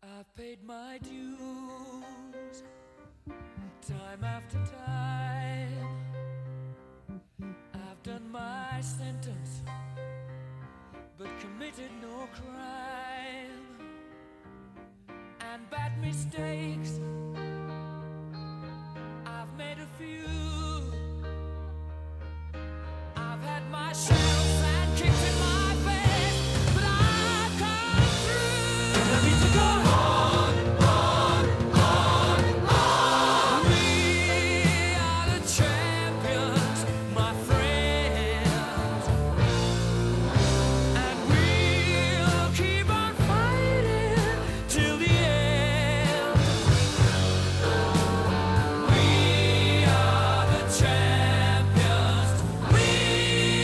I've paid my dues time after time. I've done my sentence but committed no crime. And bad mistakes I've made a few. I've had my shells and kicks in my face, but I've come through. I need to go on, on, on, on. We are the champions, my friends, and we'll keep on fighting till the end. We are the champions. We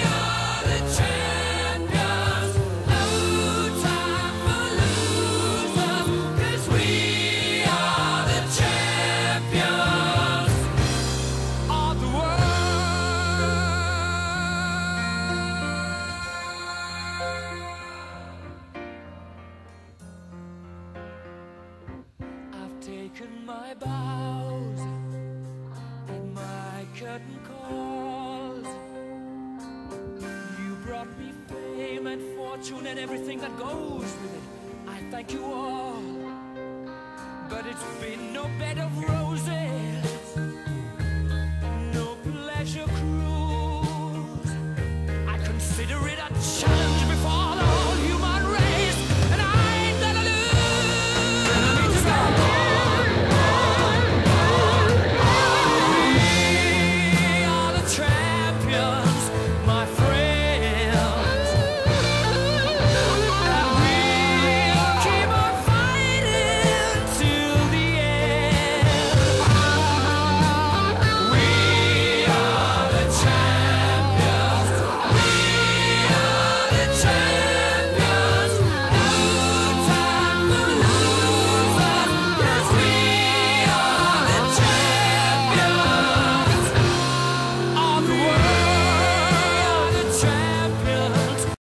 are the champions. No time for losers, 'cause we are the champions of the world. I've taken my bows and my curtain calls. You brought me fame and fortune and everything that goes with it. I thank you all, but it's been no bed of roses.